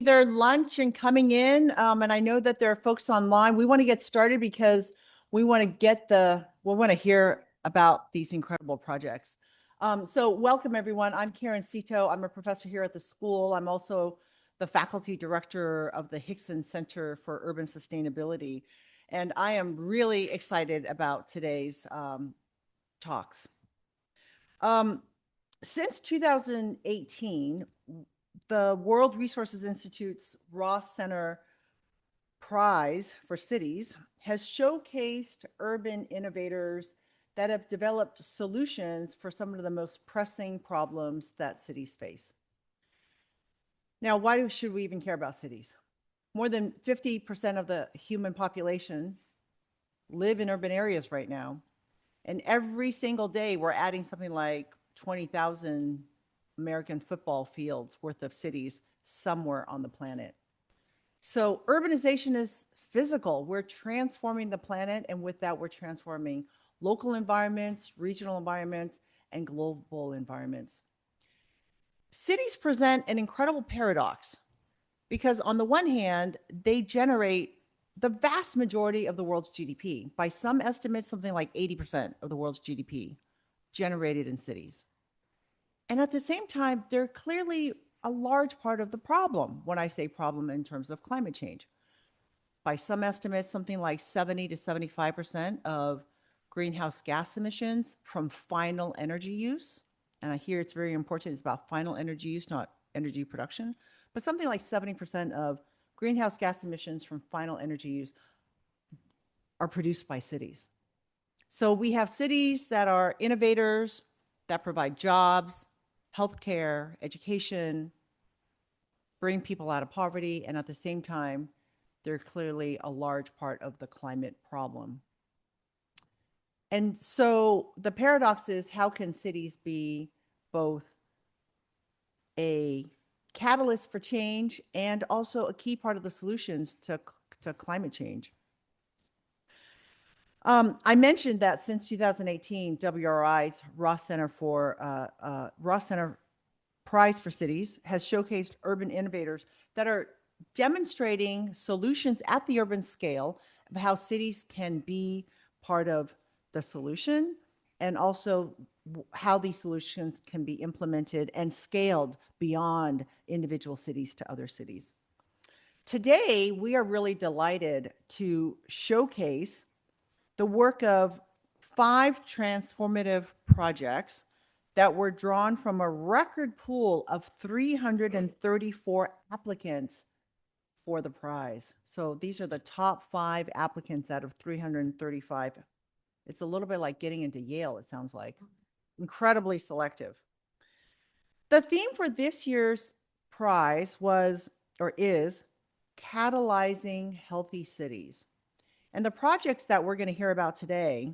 Their lunch and coming in, and I know that there are folks online. We want to get started because we want to hear about these incredible projects. So welcome everyone. I'm Karen Cito. I'm a professor here at the school. I'm also the faculty director of the Hickson Center for Urban Sustainability. And I am really excited about today's talks. Since 2018, the World Resources Institute's Ross Center Prize for Cities has showcased urban innovators that have developed solutions for some of the most pressing problems that cities face. Now, why should we even care about cities? More than 50% of the human population live in urban areas right now. And every single day, we're adding something like 20,000 American football fields worth of cities somewhere on the planet. So urbanization is physical. We're transforming the planet, and with that, we're transforming local environments, regional environments, and global environments. Cities present an incredible paradox because on the one hand, they generate the vast majority of the world's GDP. By some estimates, something like 80% of the world's GDP generated in cities. And at the same time, they're clearly a large part of the problem when I say problem in terms of climate change. By some estimates, something like 70 to 75% of greenhouse gas emissions from final energy use. And I hear it's very important, it's about final energy use, not energy production. But something like 70% of greenhouse gas emissions from final energy use are produced by cities. So we have cities that are innovators, that provide jobs, healthcare, education, bring people out of poverty, and at the same time, they're clearly a large part of the climate problem. And so the paradox is, how can cities be both a catalyst for change and also a key part of the solutions to climate change? I mentioned that since 2018, WRI's Ross Center Prize for Cities has showcased urban innovators that are demonstrating solutions at the urban scale of how cities can be part of the solution, and also how these solutions can be implemented and scaled beyond individual cities to other cities. Today, we are really delighted to showcase the work of 5 transformative projects that were drawn from a record pool of 334 applicants for the prize. So these are the top 5 applicants out of 335. It's a little bit like getting into Yale, it sounds like. Incredibly selective. The theme for this year's prize was, or is, Catalyzing Healthy Cities. And the projects that we're going to hear about today,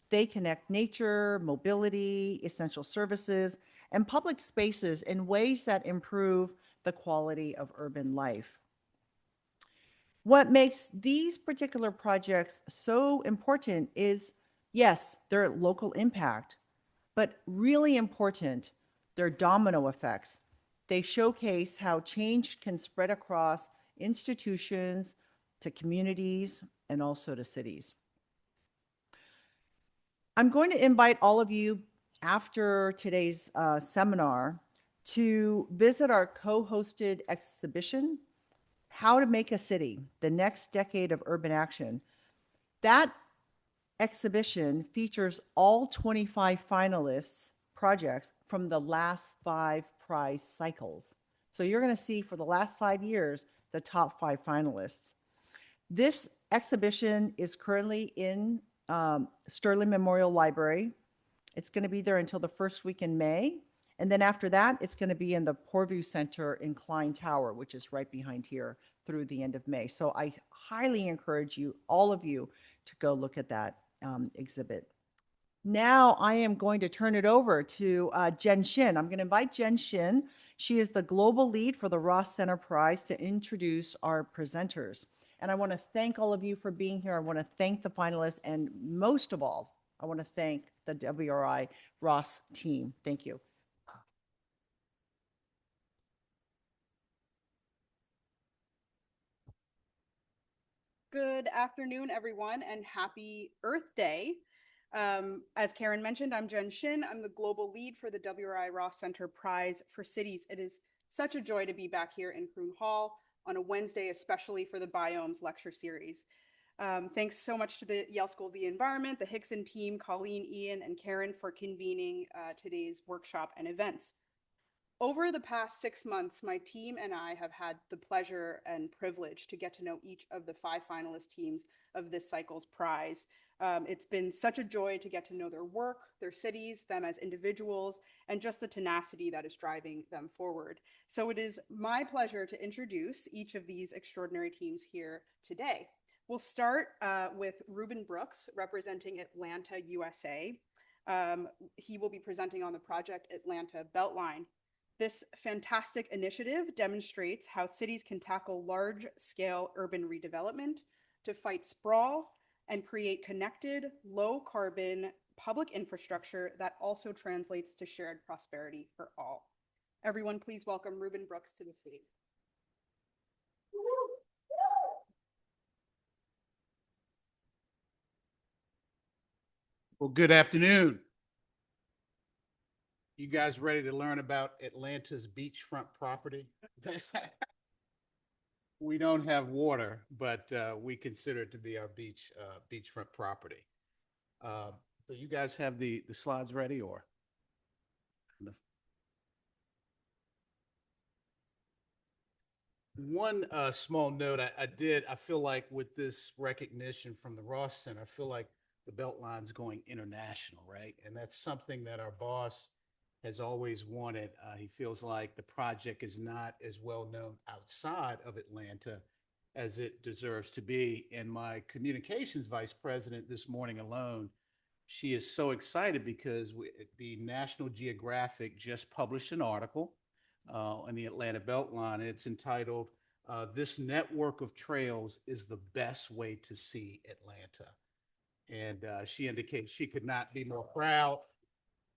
they connect nature, mobility, essential services, and public spaces in ways that improve the quality of urban life. What makes these particular projects so important is, yes, their local impact, but really important, their domino effects. They showcase how change can spread across institutions, to communities, and also to cities. I'm going to invite all of you after today's seminar to visit our co-hosted exhibition, How to Make a City, the Next Decade of Urban Action. That exhibition features all 25 finalists projects from the last 5 prize cycles. So you're going to see for the last 5 years, the top 5 finalists. This exhibition is currently in Sterling Memorial Library. It's going to be there until the first week in May. And then after that, it's going to be in the Porview Center in Klein Tower, which is right behind here, through the end of May. So I highly encourage you, all of you, to go look at that exhibit. Now I am going to turn it over to Jen Shin. I'm going to invite Jen Shin. She is the global lead for the Ross Center Prize, to introduce our presenters. And I want to thank all of you for being here. I want to thank the finalists. And most of all, I want to thank the WRI Ross team. Thank you. Good afternoon, everyone, and happy Earth Day. As Karen mentioned, I'm Jen Shin. I'm the global lead for the WRI Ross Center Prize for Cities. It is such a joy to be back here in Kroon Hall on a Wednesday, especially for the BIOMES lecture series. Thanks so much to the Yale School of the Environment, the Hickson team, Colleen, Ian, and Karen for convening today's workshop and events. Over the past 6 months, my team and I have had the pleasure and privilege to get to know each of the 5 finalist teams of this cycle's prize. It's been such a joy to get to know their work, their cities, them as individuals, and just the tenacity that is driving them forward. So it is my pleasure to introduce each of these extraordinary teams here today. We'll start with Ruben Brooks, representing Atlanta, USA. He will be presenting on the project Atlanta Beltline. This fantastic initiative demonstrates how cities can tackle large-scale urban redevelopment to fight sprawl and create connected, low-carbon public infrastructure that also translates to shared prosperity for all. Everyone, please welcome Ruben Brooks to the stage. Well, good afternoon. You guys ready to learn about Atlanta's beachfront property? We don't have water, but we consider it to be our beachfront property. So you guys have the slides ready, or? One small note I feel like with this recognition from the Ross Center, I feel like the Beltline's going international, right? And that's something that our boss has always wanted. He feels like the project is not as well known outside of Atlanta as it deserves to be. And my communications vice president this morning alone, she is so excited because the National Geographic just published an article on the Atlanta Beltline. It's entitled, This Network of Trails is the Best Way to See Atlanta. And she indicates she could not be more proud.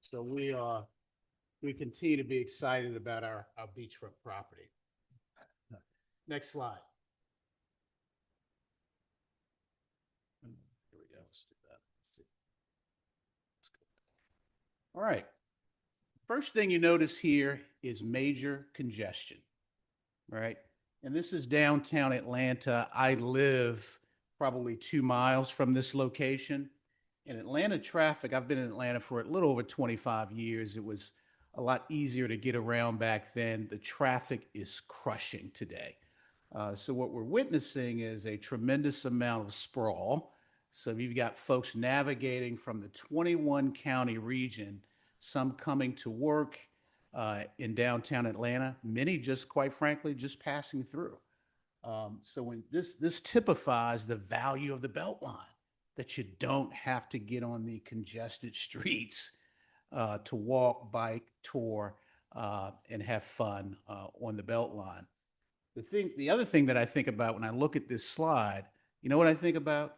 So we continue to be excited about our beachfront property. Next slide. Here we go. Let's do that. All right. First thing you notice here is major congestion, right? And this is downtown Atlanta. I live probably 2 miles from this location. In Atlanta traffic, I've been in Atlanta for a little over 25 years. It was a lot easier to get around back then. The traffic is crushing today. So what we're witnessing is a tremendous amount of sprawl. So you've got folks navigating from the 21 county region, some coming to work in downtown Atlanta, many just quite frankly, just passing through. So when this typifies the value of the Beltline, that you don't have to get on the congested streets to walk, bike, tour, and have fun on the Beltline. The other thing that I think about when I look at this slide, you know what I think about?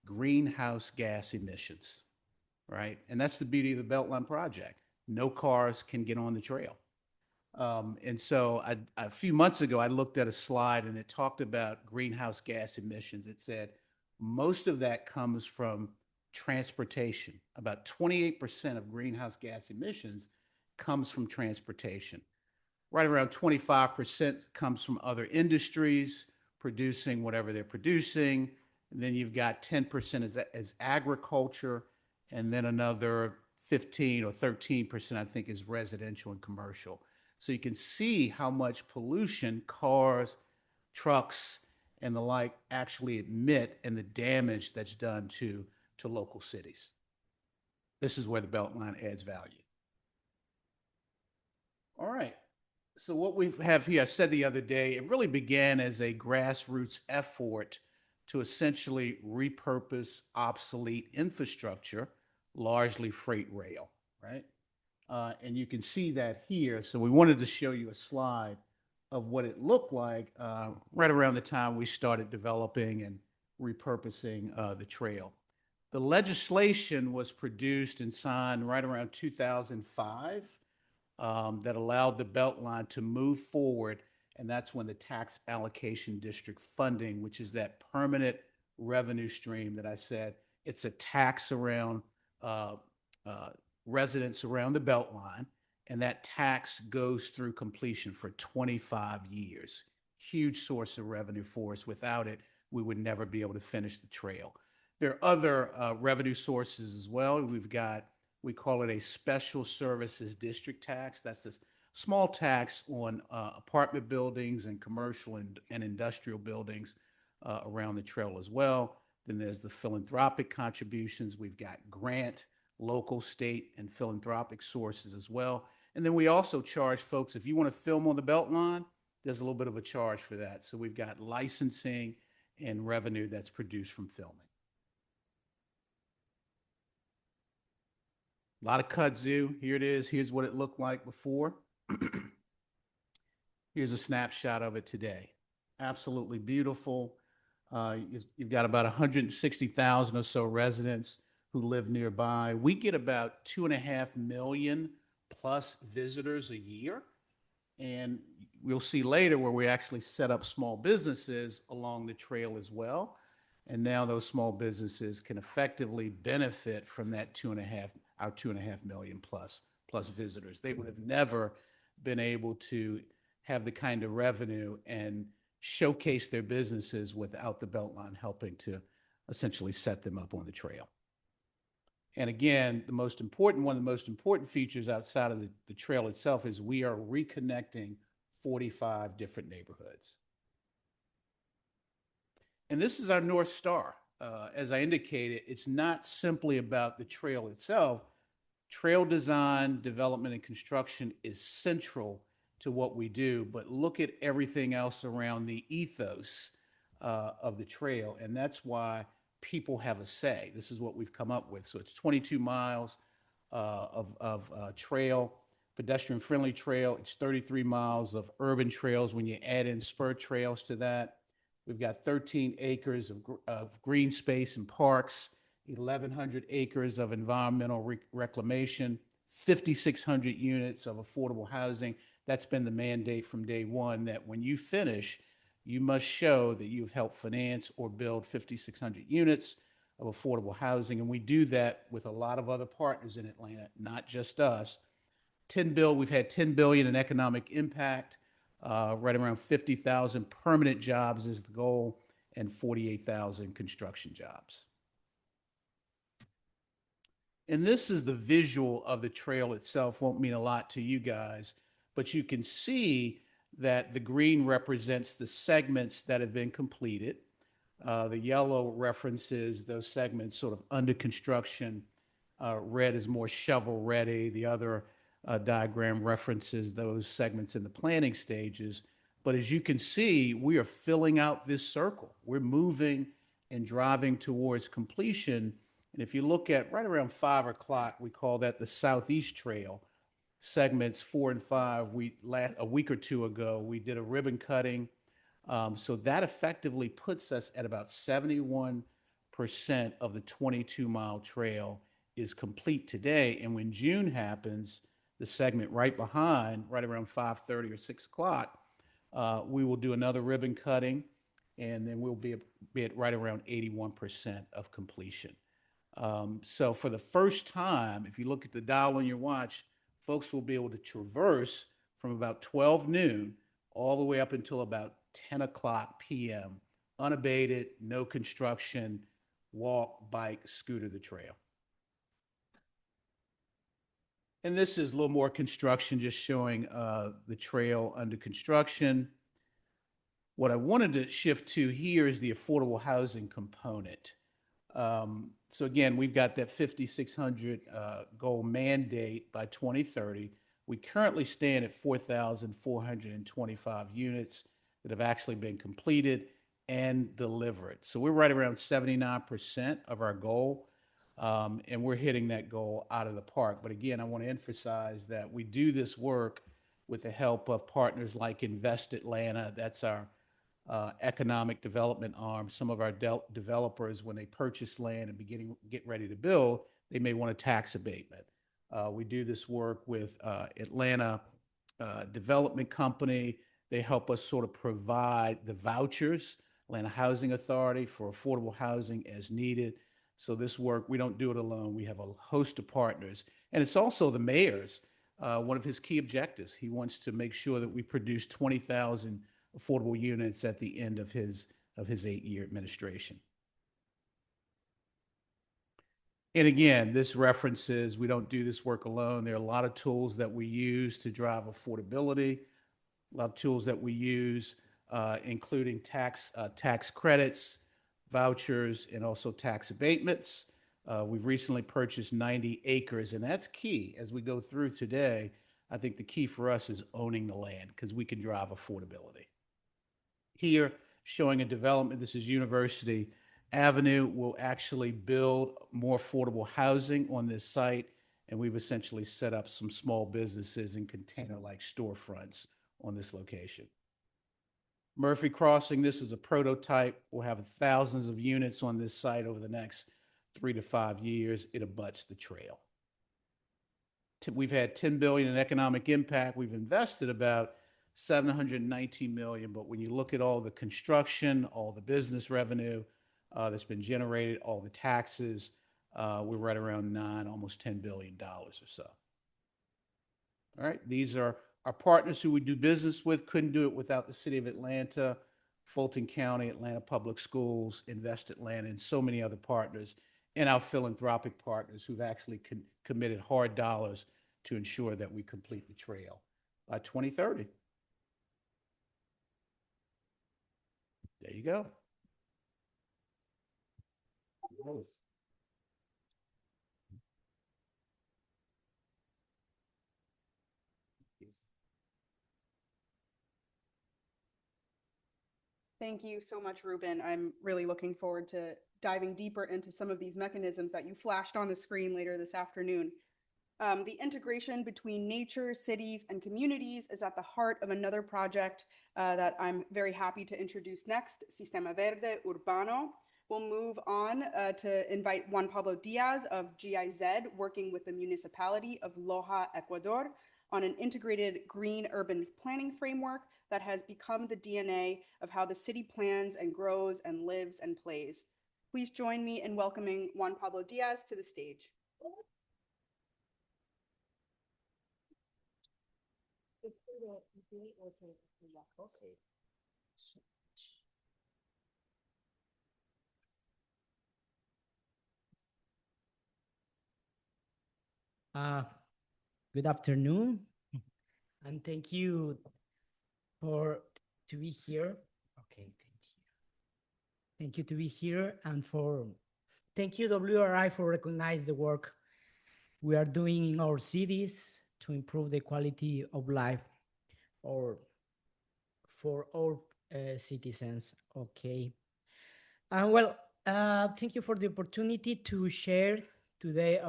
Greenhouse gas emissions, right? And that's the beauty of the Beltline project. No cars can get on the trail. And so a few months ago, I looked at a slide and it talked about greenhouse gas emissions. It said most of that comes from transportation. About 28% of greenhouse gas emissions comes from transportation. Right around 25% comes from other industries producing whatever they're producing. And then you've got 10% as agriculture, and then another 15 or 13%, I think, is residential and commercial. So you can see how much pollution cars, trucks, and the like actually emit, and the damage that's done to local cities. This is where the Beltline adds value. All right. So what we have here, I said the other day, it really began as a grassroots effort to essentially repurpose obsolete infrastructure, largely freight rail, right? And you can see that here. So we wanted to show you a slide of what it looked like right around the time we started developing and repurposing the trail. The legislation was produced and signed right around 2005 that allowed the Beltline to move forward. And that's when the tax allocation district funding, which is that permanent revenue stream that I said. It's a tax around uh, uh, residents around the Beltline, and that tax goes through completion for 25 years. Huge source of revenue for us. Without it, we would never be able to finish the trail. There are other revenue sources as well. We call it a special services district tax. That's this small tax on apartment buildings and commercial and industrial buildings around the trail as well. Then there's the philanthropic contributions. We've got grant, local, state, and philanthropic sources as well. And then we also charge folks, if you want to film on the Beltline, there's a little bit of a charge for that. So we've got licensing and revenue that's produced from filming. A lot of kudzu. Here it is. Here's what it looked like before. Here's a snapshot of it today. Absolutely beautiful. You've got about 160,000 or so residents who live nearby. We get about 2.5 million plus visitors a year. And we'll see later where we actually set up small businesses along the trail as well. And now those small businesses can effectively benefit from that 2.5 million plus visitors. They would have never been able to have the kind of revenue and showcase their businesses without the Beltline helping to essentially set them up on the trail. And again, one of the most important features outside of the trail itself is we are reconnecting 45 different neighborhoods. And this is our North Star. As I indicated, it's not simply about the trail itself. Trail design, development, and construction is central to what we do, but look at everything else around the ethos of the trail. And that's why people have a say. This is what we've come up with. So it's 22 miles of trail, pedestrian-friendly trail. It's 33 miles of urban trails when you add in spur trails to that. We've got 13 acres of green space and parks, 1,100 acres of environmental reclamation, 5,600 units of affordable housing. That's been the mandate from day one, that when you finish, you must show that you've helped finance or build 5,600 units of affordable housing. And we do that with a lot of other partners in Atlanta, not just us. We've had $10 billion in economic impact, right around 50,000 permanent jobs is the goal, and 48,000 construction jobs. And this is the visual of the trail itself. Won't mean a lot to you guys, but you can see that the green represents the segments that have been completed. The yellow references those segments sort of under construction. Red is more shovel ready. The other diagram references those segments in the planning stages. But as you can see, we are filling out this circle. We're moving and driving towards completion. And if you look at right around 5 o'clock, we call that the Southeast Trail. Segments 4 and 5, a week or two ago, we did a ribbon cutting. So that effectively puts us at about 71% of the 22-mile trail is complete today. And when June happens, the segment right behind, right around 5:30 or 6 o'clock, we will do another ribbon cutting, and then we'll be at right around 81% of completion. So for the first time, if you look at the dial on your watch, folks will be able to traverse from about 12 noon all the way up until about 10 o'clock p.m., unabated, no construction, walk, bike, scooter the trail. And this is a little more construction, just showing the trail under construction. What I wanted to shift to here is the affordable housing component. So again, we've got that 5,600 goal mandate by 2030. We currently stand at 4,425 units that have actually been completed and delivered. So we're right around 79% of our goal, and we're hitting that goal out of the park. But again, I want to emphasize that we do this work with the help of partners like Invest Atlanta. That's our economic development arm. Some of our developers, when they purchase land and get ready to build, they may want a tax abatement. We do this work with Atlanta Development Company. They help us sort of provide the vouchers Atlanta Housing Authority for affordable housing as needed. So this work, we don't do it alone. We have a host of partners. And it's also the mayor's, one of his key objectives. He wants to make sure that we produce 20,000 affordable units at the end of his 8-year administration. And again, this references, we don't do this work alone. There are a lot of tools that we use to drive affordability, a lot of tools that we use, including tax credits, vouchers, and also tax abatements. We've recently purchased 90 acres, and that's key as we go through today. I think the key for us is owning the land because we can drive affordability. Here, showing a development, this is University Avenue. We'll actually build more affordable housing on this site, and we've essentially set up some small businesses and container-like storefronts on this location. Murphy Crossing, this is a prototype. We'll have thousands of units on this site over the next 3 to 5 years. It abuts the trail. We've had $10 billion in economic impact. We've invested about $719 million, but when you look at all the construction, all the business revenue that's been generated, all the taxes, we're right around almost $10 billion or so. All right, these are our partners who we do business with. Couldn't do it without the city of Atlanta, Fulton County, Atlanta Public Schools, Invest Atlanta, and so many other partners, and our philanthropic partners who've actually committed hard dollars to ensure that we complete the trail by 2030. There you go. Thank you so much, Ruben. I'm really looking forward to diving deeper into some of these mechanisms that you flashed on the screen later this afternoon. The integration between nature, cities, and communities is at the heart of another project that I'm very happy to introduce next, Sistema Verde Urbano. We'll move on to invite Juan Pablo Diaz of GIZ, working with the municipality of Loja, Ecuador, on an integrated green urban planning framework that has become the DNA of how the city plans and grows and lives and plays. Please join me in welcoming Juan Pablo Diaz to the stage. Good afternoon, and thank you for to be here. Okay, thank you. Thank you to be here, and thank you WRI for recognizing the work we are doing in our cities to improve the quality of life or for our citizens. Okay, and well, thank you for the opportunity to share today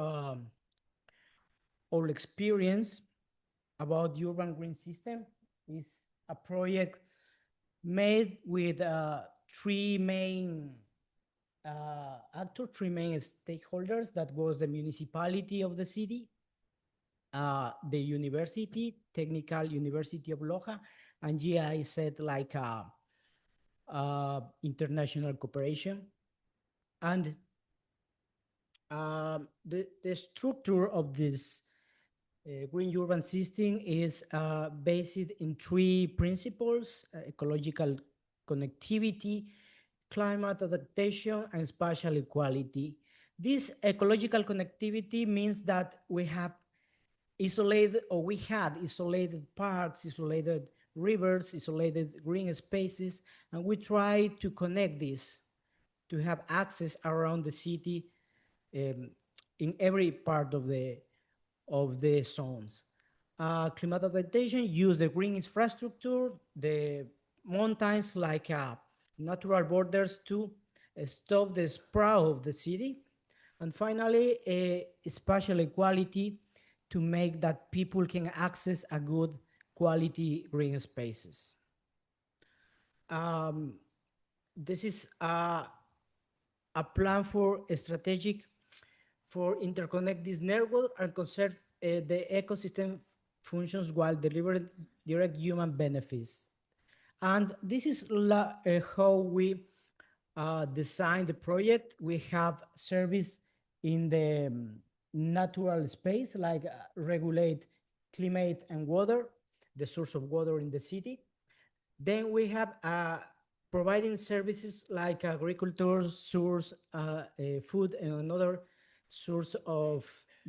our experience about the urban green system. Is a project made with three main three main stakeholders. That was the municipality of the city, the university, Technical University of Loja, and GI said like international cooperation. And the structure of this green urban system is based in three principles: ecological connectivity, climate adaptation, and spatial equality. This ecological connectivity means that we have we had isolated parks, isolated rivers, isolated green spaces, and we try to connect this to have access around the city in every part of the zones. Climate adaptation use the green infrastructure, the mountains like natural borders to stop the sprawl of the city. And finally, spatial equality to make that people can access a good quality green spaces. This is a plan for a strategic for interconnect this network and conserve the ecosystem functions while delivering direct human benefits. And this is how we design the project. We have service in the natural space, like regulate climate and water, the source of water in the city. Then we have providing services like agriculture, source, food, and another source of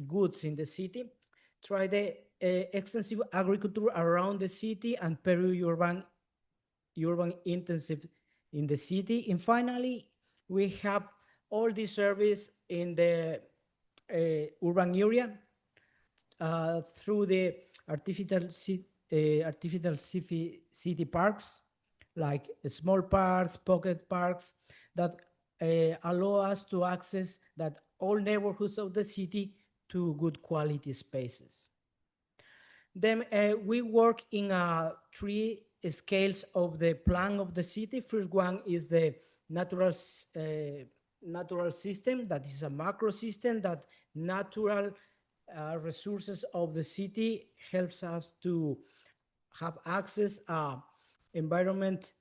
goods in the city. Try the extensive agriculture around the city and urban intensive in the city. And finally, we have all these service in the urban area through the artificial city parks, like small parks, pocket parks, that allow us to access that all neighborhoods of the city to good quality spaces. Then we work in three scales of the plan of the city. First one is the natural natural system, that is a macro system that natural resources of the city helps us to have access environment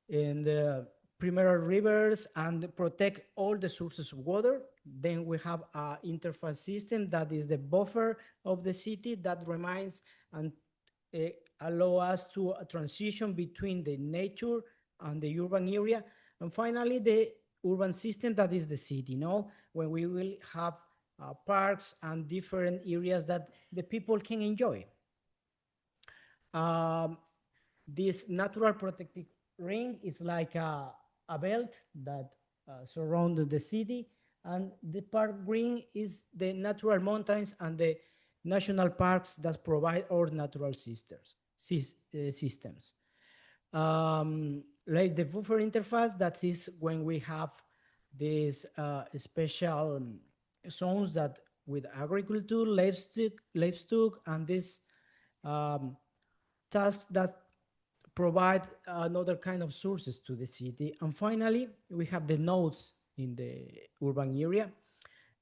in the primary rivers and protect all the sources of water. Then we have an interface system that is the buffer of the city that reminds and uh, allow us to transition between the nature and the urban area. And finally, the urban system that is the city, when we will have parks and different areas that the people can enjoy. Um, this natural protective ring is like a belt that surrounds the city, and the park ring is the natural mountains and the national parks that provide our natural systems. Like the buffer interface, that is when we have these special zones that with agriculture, livestock, and these um, tasks that provide another kind of sources to the city. And finally, we have the nodes in the urban area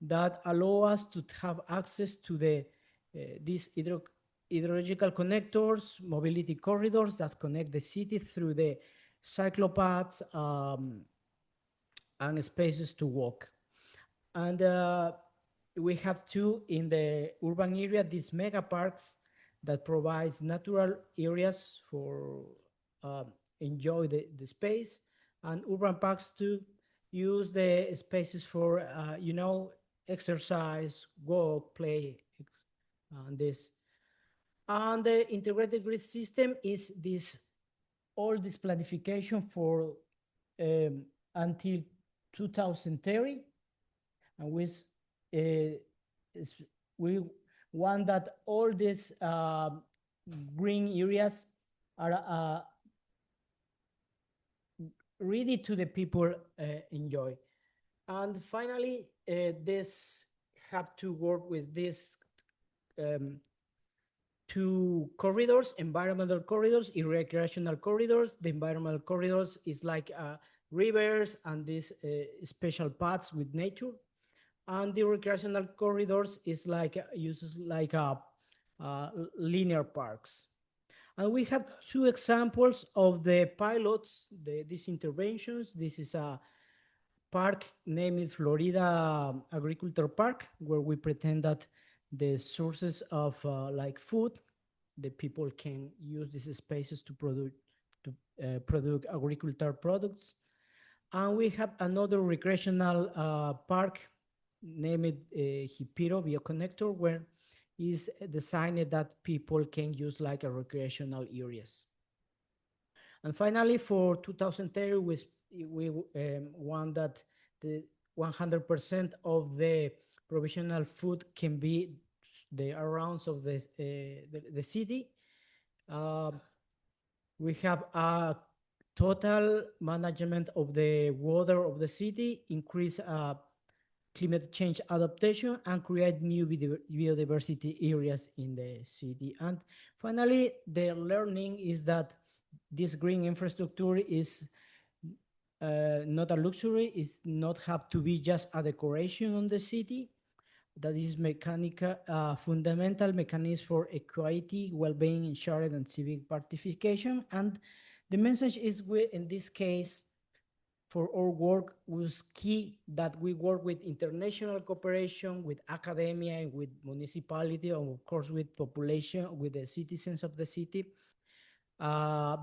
that allow us to have access to these hydrological connectors, mobility corridors that connect the city through the cyclopaths and spaces to walk. And we have two in the urban area, these mega parks that provides natural areas for enjoy the space, and urban parks to use the spaces for exercise, walk, play, and this. And the integrated grid system is this all this planification for until 2030, and uh, we want that all these green areas are ready to the people enjoy. And finally, this have to work with this two corridors, environmental corridors, recreational corridors. The environmental corridors is like rivers and these special paths with nature. And the recreational corridors is like uses like linear parks. And we have two examples of the pilots, these interventions. This is a park named Florida Agriculture Park, where we pretend that the sources of like food, the people can use these spaces to produce agricultural products. And we have another recreational park named Hipiro Bioconnector, where is designed that people can use like a recreational areas. And finally, for 2030, we want that the 100% of the provisional food can be the arounds of the city. We have a total management of the water of the city, increase climate change adaptation, and create new biodiversity areas in the city. And finally, the learning is that this green infrastructure is not a luxury. It not have to be just a decoration on the city. That is mechanical, fundamental mechanism for equality, well-being, shared, and civic participation. And The message is, in this case, for our work was key that we work with international cooperation, with academia, and with municipality, and of course with population, with the citizens of the city,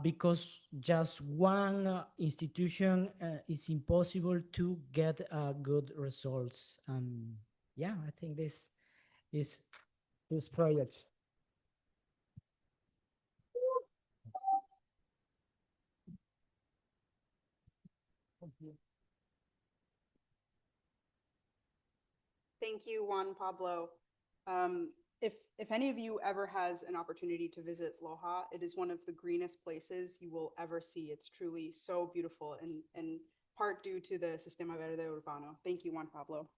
because just one institution is impossible to get good results. Yeah, I think this is this project. Thank you, Juan Pablo. If any of you ever has an opportunity to visit Loja, it is one of the greenest places you will ever see. It's truly so beautiful, and part due to the Sistema Verde Urbano. Thank you, Juan Pablo.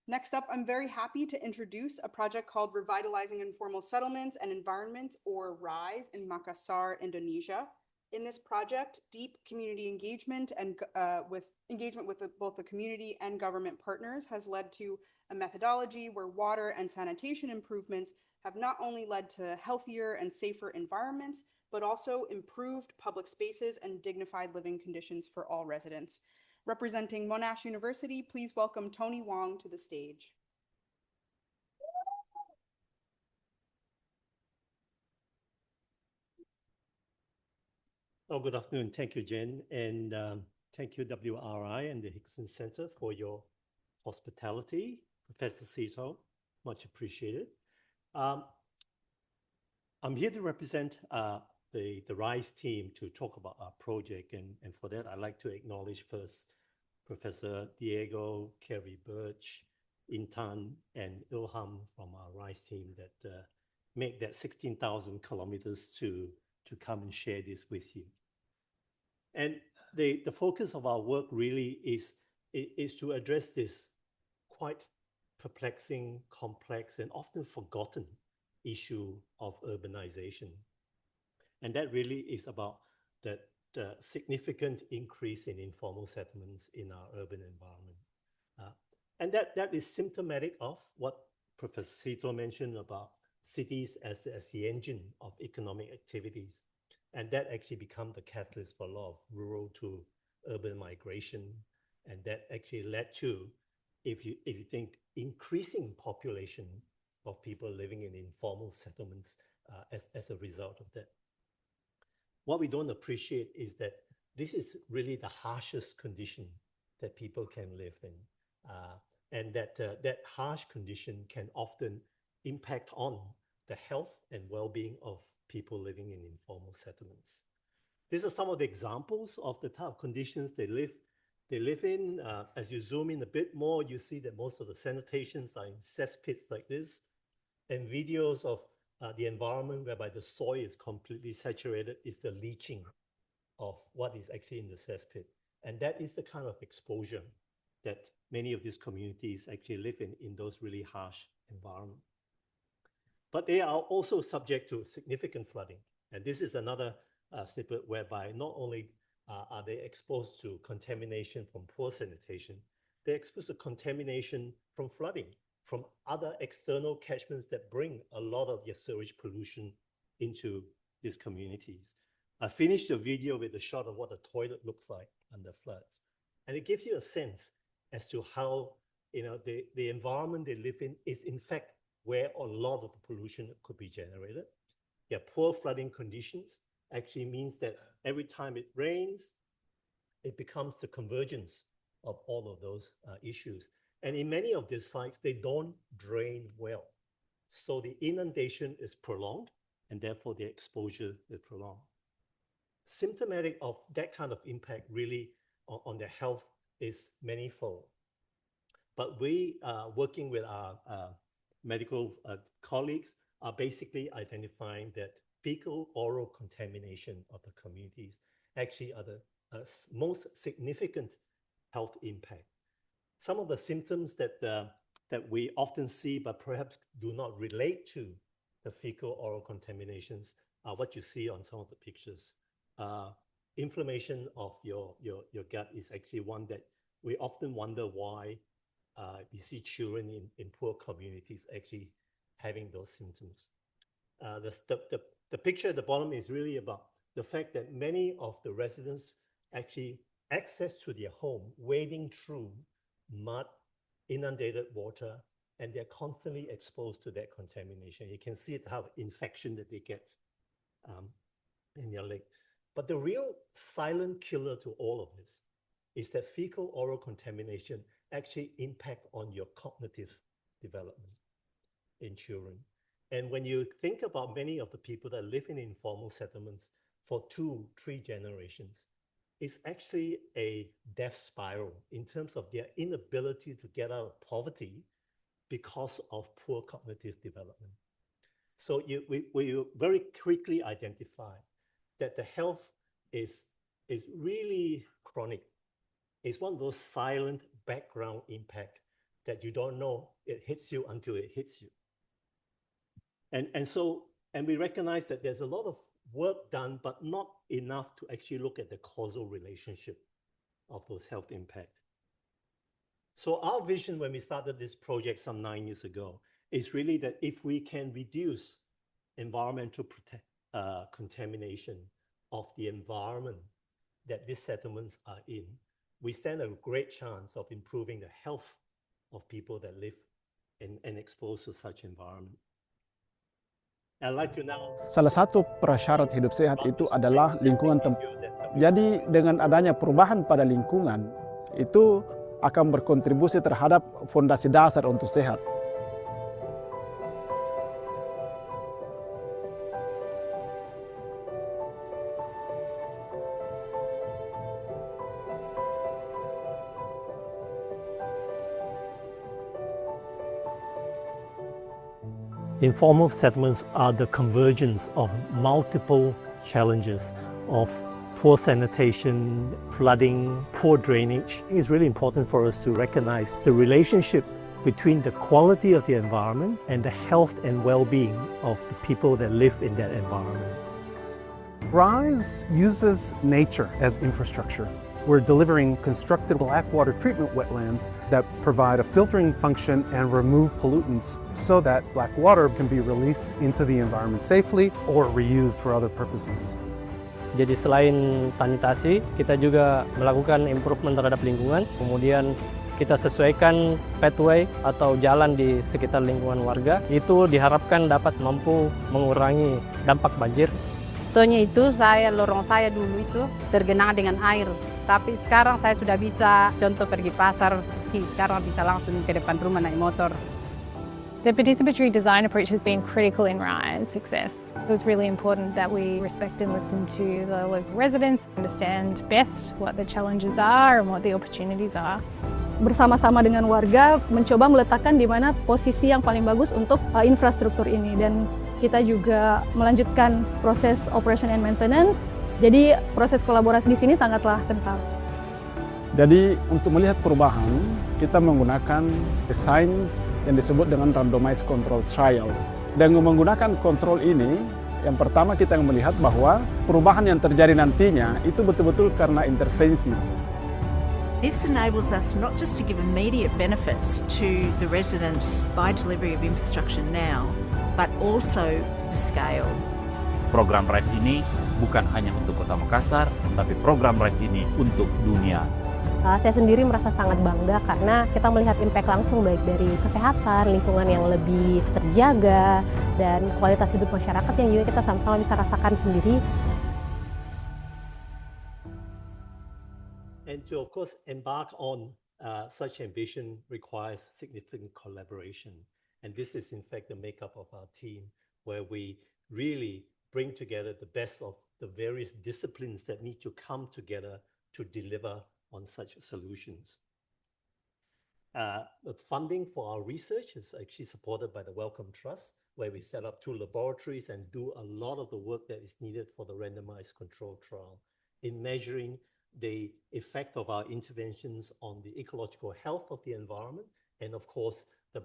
Next up, I'm very happy to introduce a project called Revitalizing Informal Settlements and Environments, or RISE, in Makassar, Indonesia. In this project, deep community engagement and with both the community and government partners has led to a methodology where water and sanitation improvements have not only led to healthier and safer environments, but also improved public spaces and dignified living conditions for all residents. Representing Monash University, please welcome Tony Wong to the stage. Oh, good afternoon. Thank you, Jen. And thank you, WRI and the Hickson Center, for your hospitality. Professor Cito, much appreciated. I'm here to represent the RISE team to talk about our project. And for that, I'd like to acknowledge first Professor Diego, Kerry Birch, Intan, and Ilham from our RISE team that make that 16,000 kilometers to come and share this with you. And the focus of our work really is to address this quite perplexing, complex, and often forgotten issue of urbanization. And that really is about the significant increase in informal settlements in our urban environment. And that is symptomatic of what Professor Cito mentioned about cities as the engine of economic activities. And that actually become the catalyst for a lot of rural to urban migration. And that actually led to, if you think, increasing population of people living in informal settlements as a result of that. What we don't appreciate is that this is really the harshest condition that people can live in. And that harsh condition can often impact on the health and well-being of people living in informal settlements. These are some of the examples of the type of conditions they live in. As you zoom in a bit more, you see that most of the sanitations are in cesspits like this, and videos of the environment whereby the soil is completely saturated is the leaching of what is actually in the cesspit. And that is the kind of exposure that many of these communities actually live in those really harsh environments. But they are also subject to significant flooding. And this is another snippet whereby not only are they exposed to contamination from poor sanitation, they're exposed to contamination from flooding, from other external catchments that bring a lot of their sewage pollution into these communities. I finished the video with a shot of what a toilet looks like under floods. And it gives you a sense as to how the environment they live in is in fact where a lot of the pollution could be generated. Yeah, poor flooding conditions actually means that every time it rains, it becomes the convergence of all of those issues. And in many of these sites, they don't drain well. So the inundation is prolonged, and therefore the exposure is prolonged. Symptomatic of that kind of impact really on their health is manifold. But we, working with our medical colleagues, are basically identifying that fecal oral contamination of the communities actually are the most significant health impact. Some of the symptoms that we often see but perhaps do not relate to the fecal oral contaminations are what you see on some of the pictures. Inflammation of your gut is actually one that we often wonder why you see children in poor communities actually having those symptoms. The picture at the bottom is really about the fact that many of the residents actually access to their home, wading through mud, inundated water, and they're constantly exposed to that contamination. You can see it, how infection that they get in their leg. But the real silent killer to all of this is that fecal oral contamination actually impact on your cognitive development in children. And when you think about many of the people that live in informal settlements for 2-3 generations, it's actually a death spiral in terms of their inability to get out of poverty because of poor cognitive development. So we very quickly identify that the health is really chronic. It's one of those silent background impact that you don't know it hits you until it hits you. And we recognize that there's a lot of work done, but not enough to actually look at the causal relationship of those health impact. So our vision when we started this project some 9 years ago is really that if we can reduce environmental contamination of the environment that these settlements are in, we stand a great chance of improving the health of people that live and exposed to such environment. I'd like to now. Salah satu prasyarat hidup sehat itu adalah lingkungan tempat. Jadi dengan adanya perubahan pada lingkungan, itu akan berkontribusi terhadap fondasi dasar untuk sehat. Informal settlements are the convergence of multiple challenges of poor sanitation, flooding, poor drainage. It's really important for us to recognize the relationship between the quality of the environment and the health and well-being of the people that live in that environment. RISE uses nature as infrastructure. We're delivering constructed black water treatment wetlands that provide a filtering function and remove pollutants so that black water can be released into the environment safely or reused for other purposes. Jadi selain sanitasi, kita juga melakukan improvement terhadap lingkungan, kemudian kita sesuaikan pathway atau jalan di sekitar lingkungan warga, itu diharapkan dapat mampu mengurangi dampak banjir. Contohnya itu lorong saya dulu itu tergenang dengan air. Tapi sekarang saya sudah bisa, contoh pergi pasar, sekarang bisa langsung ke depan rumah naik motor. The participatory design approach has been critical in RISE's success. It was really important that we respect and listen to the local residents, understand best what the challenges are and what the opportunities are. Bersama-sama dengan warga mencoba meletakkan di mana posisi yang paling bagus untuk infrastruktur ini, dan kita juga melanjutkan proses operation and maintenance. Jadi proses kolaborasi di sini sangatlah kental. Jadi untuk melihat perubahan, kita menggunakan desain yang disebut dengan randomized control trial. Dengan menggunakan kontrol ini, yang pertama kita melihat bahwa perubahan yang terjadi nantinya itu betul-betul karena intervensi. This enables us not just to give immediate benefits to the residents by delivery of infrastructure now, but also to scale. Program RISE ini bukan hanya untuk Kota Makassar, tapi program RISE ini untuk dunia. Saya sendiri merasa sangat bangga karena kita melihat impact langsung baik dari kesehatan, lingkungan yang lebih terjaga, dan kualitas hidup masyarakat yang juga kita sama-sama bisa rasakan sendiri. And to, of course, embark on such ambition requires significant collaboration. And this is, in fact, the makeup of our team, where we really bring together the best of the various disciplines that need to come together to deliver on such solutions. The funding for our research is actually supported by the Wellcome Trust, where we set up 2 laboratories and do a lot of the work that is needed for the randomized control trial in measuring the effect of our interventions on the ecological health of the environment and, of course, the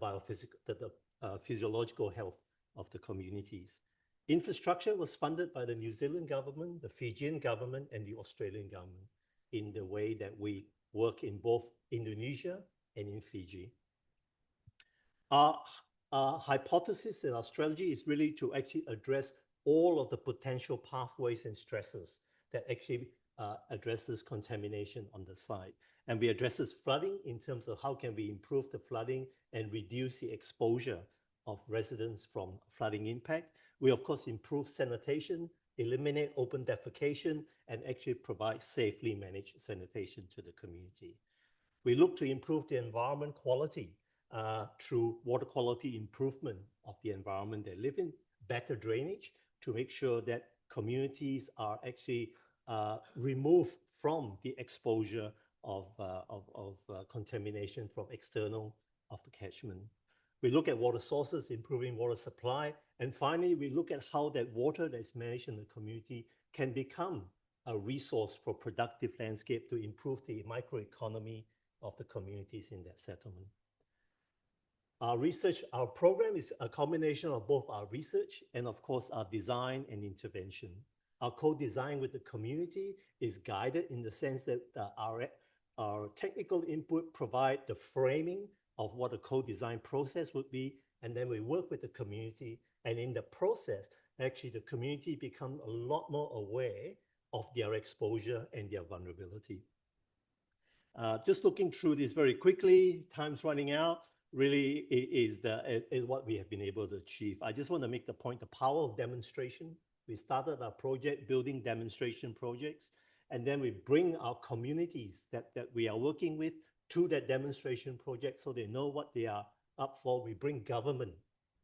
physiological health of the communities. Infrastructure was funded by the New Zealand government, the Fijian government, and the Australian government in the way that we work in both Indonesia and in Fiji. Our hypothesis and our strategy is really to actually address all of the potential pathways and stresses that actually addresses contamination on the site. And we addresses flooding in terms of how can we improve the flooding and reduce the exposure of residents from flooding impact. We, of course, improve sanitation, eliminate open defecation, and actually provide safely managed sanitation to the community. We look to improve the environment quality through water quality improvement of the environment they live in, better drainage to make sure that communities are actually removed from the exposure of contamination from external of the catchment. We look at water sources, improving water supply, and finally, we look at how that water that is managed in the community can become a resource for productive landscape to improve the microeconomy of the communities in that settlement. Our research, our program is a combination of both our research and, of course, our design and intervention. Our co-design with the community is guided in the sense that our technical input provide the framing of what a co-design process would be, and then we work with the community, and in the process, actually the community become a lot more aware of their exposure and their vulnerability. Just looking through this very quickly, time's running out, really is what we have been able to achieve. I just want to make the point, the power of demonstration. We started our project building demonstration projects, and then we bring our communities that we are working with to that demonstration project so they know what they are up for. We bring government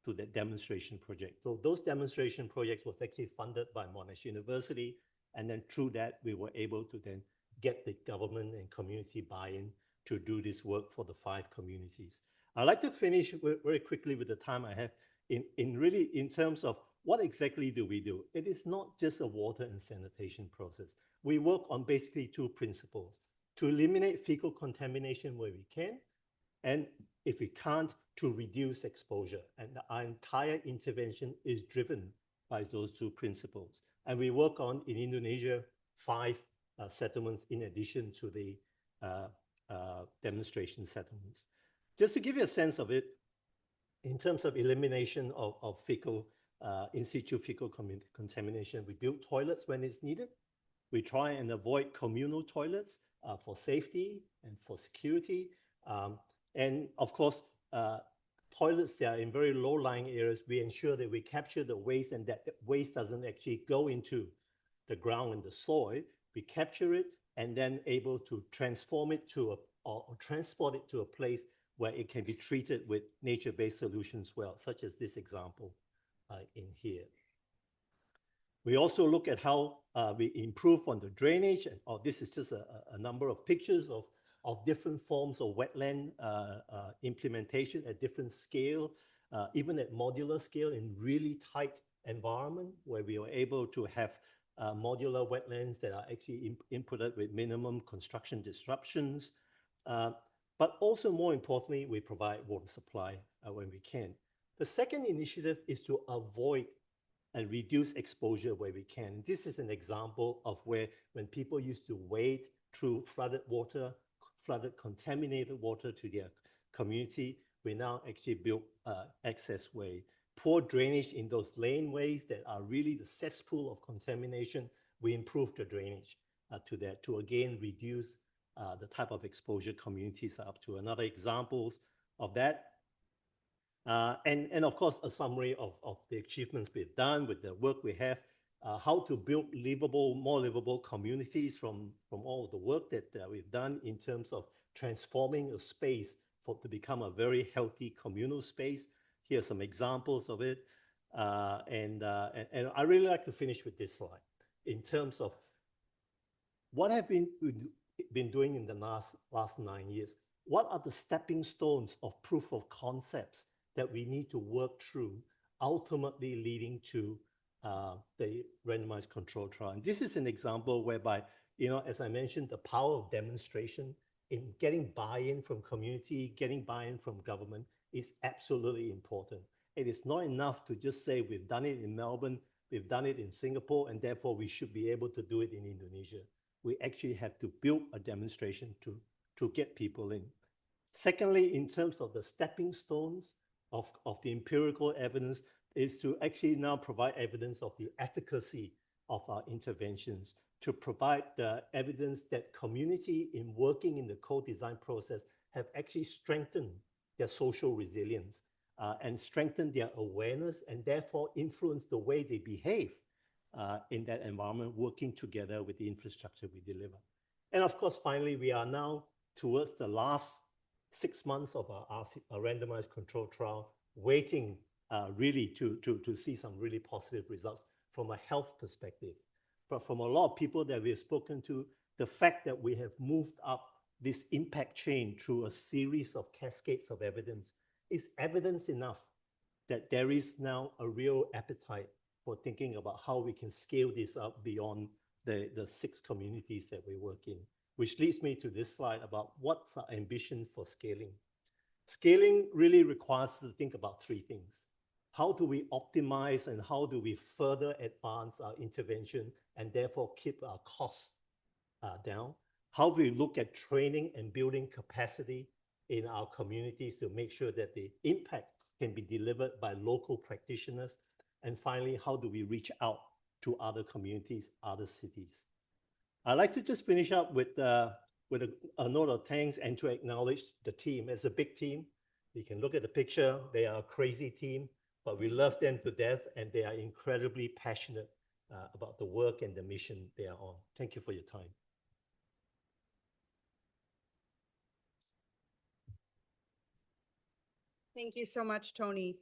to that demonstration project. So those demonstration projects was actually funded by Monash University, and then through that, we were able to then get the government and community buy-in to do this work for the 5 communities. I'd like to finish very quickly with the time I have in terms of what exactly do we do? It is not just a water and sanitation process. We work on basically 2 principles: to eliminate fecal contamination where we can, and if we can't, to reduce exposure. And our entire intervention is driven by those 2 principles. And we work on, in Indonesia, 5 settlements in addition to the demonstration settlements. Just to give you a sense of it, in terms of elimination of fecal, in situ fecal contamination, we build toilets when it's needed. We try and avoid communal toilets for safety and for security. And of course, toilets that are in very low-lying areas, we ensure that we capture the waste and that waste doesn't actually go into the ground and the soil. We capture it and then able to transform it to or transport it to a place where it can be treated with nature-based solutions well, such as this example in here. We also look at how we improve on the drainage. And this is just a number of pictures of different forms of wetland implementation at different scale, even at modular scale in really tight environment where we are able to have modular wetlands that are actually inputted with minimum construction disruptions. But also more importantly, we provide water supply when we can. The second initiative is to avoid and reduce exposure where we can. This is an example of where when people used to wade through flooded water, flooded contaminated water to their community, we now actually build access way. Poor drainage in those laneways that are really the cesspool of contamination, we improve the drainage to that to again reduce the type of exposure communities are up to. Another examples of that. And of course, a summary of the achievements we've done with the work we have, how to build livable, more livable communities from all of the work that we've done in terms of transforming a space to become a very healthy communal space. Here are some examples of it. And I really like to finish with this slide in terms of what have we been doing in the last 9 years. What are the stepping stones of proof of concepts that we need to work through, ultimately leading to the randomized control trial? And this is an example whereby, as I mentioned, the power of demonstration in getting buy-in from community, getting buy-in from government is absolutely important. It is not enough to just say we've done it in Melbourne, we've done it in Singapore, and therefore we should be able to do it in Indonesia. We actually have to build a demonstration to get people in. Secondly, in terms of the stepping stones of the empirical evidence, is to actually now provide evidence of the efficacy of our interventions, to provide the evidence that community in working in the co-design process have actually strengthened their social resilience and strengthened their awareness and therefore influence the way they behave in that environment, working together with the infrastructure we deliver. And of course, finally, we are now towards the last 6 months of our randomized control trial, waiting really to see some really positive results from a health perspective. But from a lot of people that we have spoken to, the fact that we have moved up this impact chain through a series of cascades of evidence is evidence enough that there is now a real appetite for thinking about how we can scale this up beyond the 6 communities that we work in, which leads me to this slide about what's our ambition for scaling. Scaling really requires us to think about 3 things. How do we optimize and how do we further advance our intervention and therefore keep our costs down? How do we look at training and building capacity in our communities to make sure that the impact can be delivered by local practitioners? And finally, how do we reach out to other communities, other cities? I'd like to just finish up with a note of thanks and to acknowledge the team. It's a big team. You can look at the picture. They are a crazy team, but we love them to death and they are incredibly passionate about the work and the mission they are on. Thank you for your time. Thank you so much, Tony.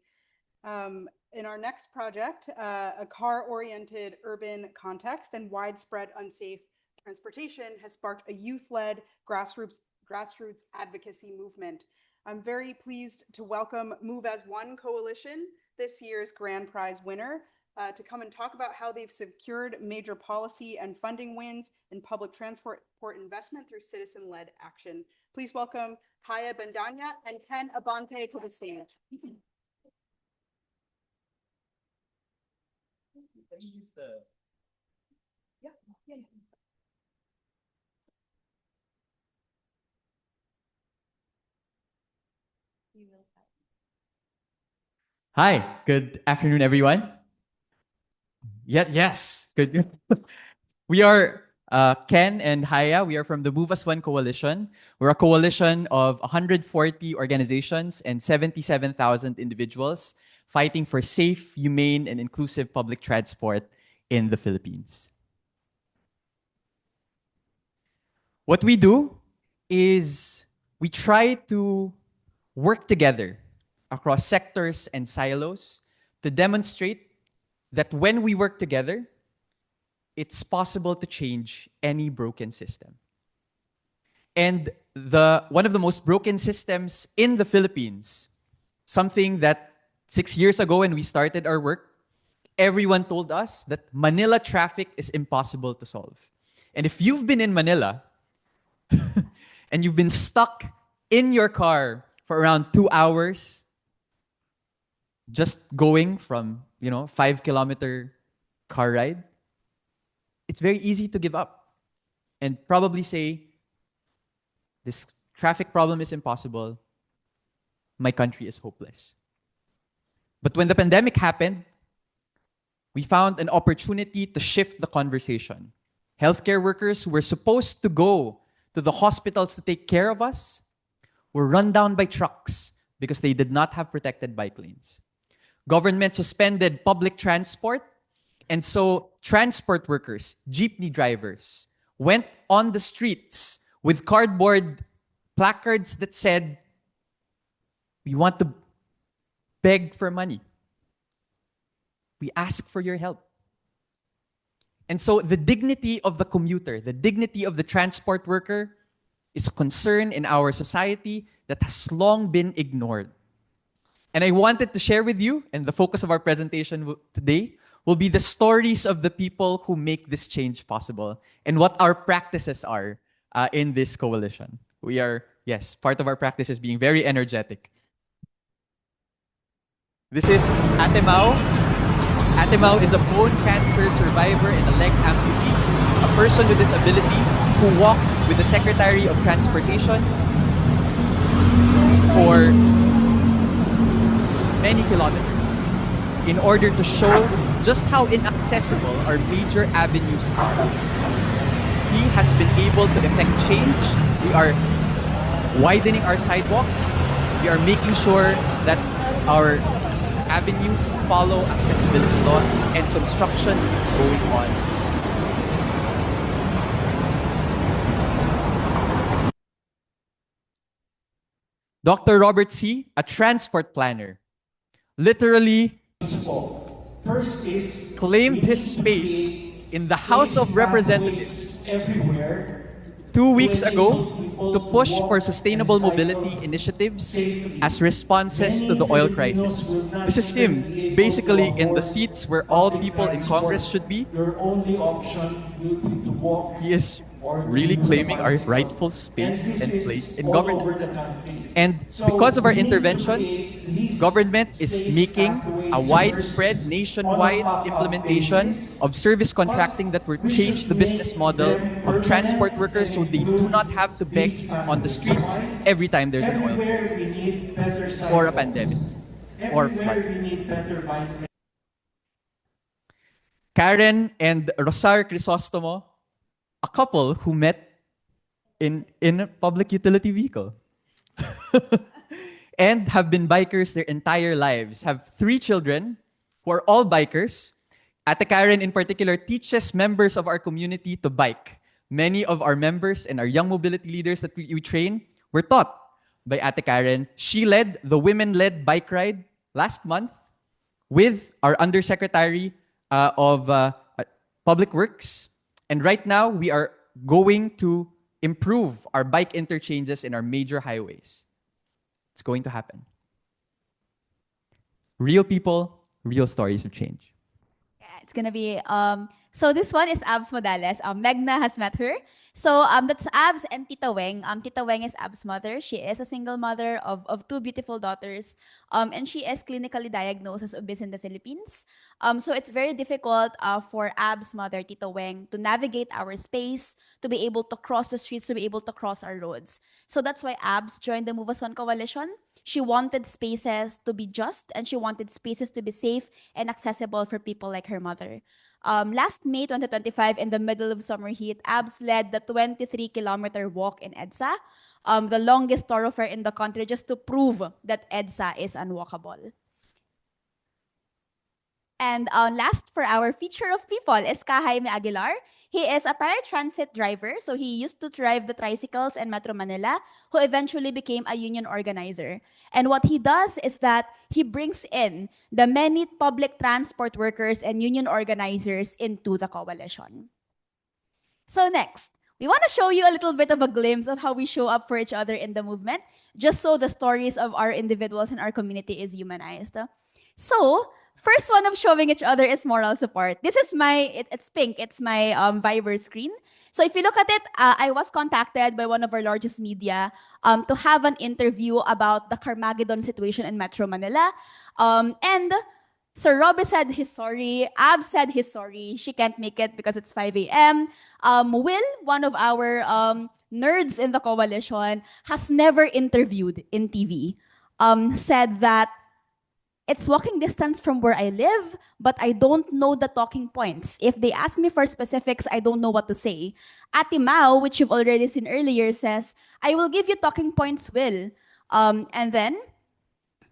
In our next project, a car-oriented urban context and widespread unsafe transportation has sparked a youth-led grassroots advocacy movement. I'm very pleased to welcome Move as One Coalition, this year's grand prize winner, to come and talk about how they've secured major policy and funding wins in public transport investment through citizen-led action. Please welcome Haya Bandanya and Ken Abante to the stage. Hi, good afternoon, everyone. Yes, good. We are Ken and Haya. We are from the Move As One Coalition. We're a coalition of 140 organizations and 77,000 individuals fighting for safe, humane, and inclusive public transport in the Philippines. What we do is we try to work together across sectors and silos to demonstrate that when we work together, it's possible to change any broken system. And one of the most broken systems in the Philippines, something that 6 years ago when we started our work, everyone told us that Manila traffic is impossible to solve. And if you've been in Manila and you've been stuck in your car for around 2 hours, just going from, 5-kilometer car ride, it's very easy to give up and probably say, this traffic problem is impossible. My country is hopeless. But when the pandemic happened, we found an opportunity to shift the conversation. Healthcare workers who were supposed to go to the hospitals to take care of us were run down by trucks because they did not have protected bike lanes. Government suspended public transport, and so transport workers, jeepney drivers, went on the streets with cardboard placards that said, "We want to beg for money. We ask for your help." And so the dignity of the commuter, the dignity of the transport worker is a concern in our society that has long been ignored. And I wanted to share with you, and the focus of our presentation today will be the stories of the people who make this change possible and what our practices are in this coalition. We are, yes, part of our practice is being very energetic. This is Ate Mau. Ate Mau is a bone cancer survivor and a leg amputee, a person with disability who walked with the Secretary of Transportation for many kilometers. in order to show just how inaccessible our major avenues are. He has been able to effect change. We are widening our sidewalks. We are making sure that our avenues follow accessibility laws, and construction is going on. Dr. Robert C., a transport planner, literally claimed his space in the House of Representatives 2 weeks ago to push for sustainable mobility initiatives as responses to the oil crisis. This is him, basically in the seats where all people in Congress should be. He is really claiming our rightful space and place in governance. And because of our interventions, government is making a widespread nationwide implementation of service contracting that will change the business model of transport workers so they do not have to beg on the streets every time there's an oil crisis or a pandemic or flood. Karen and Rosar Crisostomo, a couple who met in a public utility vehicle and have been bikers their entire lives, have 3 children who are all bikers. Ate Karen in particular teaches members of our community to bike. Many of our members and our young mobility leaders that we train were taught by Ate Karen. She led the women-led bike ride last month with our Undersecretary of Public Works. And right now, we are going to improve our bike interchanges in our major highways. It's going to happen. Real people, real stories of change. Yeah, it's gonna be so this one is Abs Modales. Megna has met her. So that's Abs and Tita Weng. Tita Weng is Abs' mother. She is a single mother of 2 beautiful daughters. And she is clinically diagnosed as obese in the Philippines. So it's very difficult for Abs' mother, Tita Weng, to navigate our space, to be able to cross the streets, to be able to cross our roads. So that's why Abs joined the Move Us One Coalition. She wanted spaces to be just, and she wanted spaces to be safe and accessible for people like her mother. Last May 2025, in the middle of summer heat, Abs led the 23-kilometer walk in EDSA, the longest thoroughfare in the country, just to prove that EDSA is unwalkable. And last for our feature of people is Jaime Aguilar. He is a paratransit driver, so he used to drive the tricycles in Metro Manila, who eventually became a union organizer. And what he does is that he brings in the many public transport workers and union organizers into the coalition. So next, we want to show you a little bit of a glimpse of how we show up for each other in the movement, just so the stories of our individuals in our community is humanized. So, first one of showing each other is moral support. This is it's pink, it's my Viber screen. So if you look at it, I was contacted by one of our largest media to have an interview about the Carmageddon situation in Metro Manila. And Sir Robbie said he's sorry, Ab said he's sorry, she can't make it because it's 5 a.m. Will, one of our nerds in the coalition, has never interviewed in TV, said that it's walking distance from where I live, but I don't know the talking points. If they ask me for specifics, I don't know what to say. Ate Mao, which you've already seen earlier, says, I will give you talking points, Will. And then,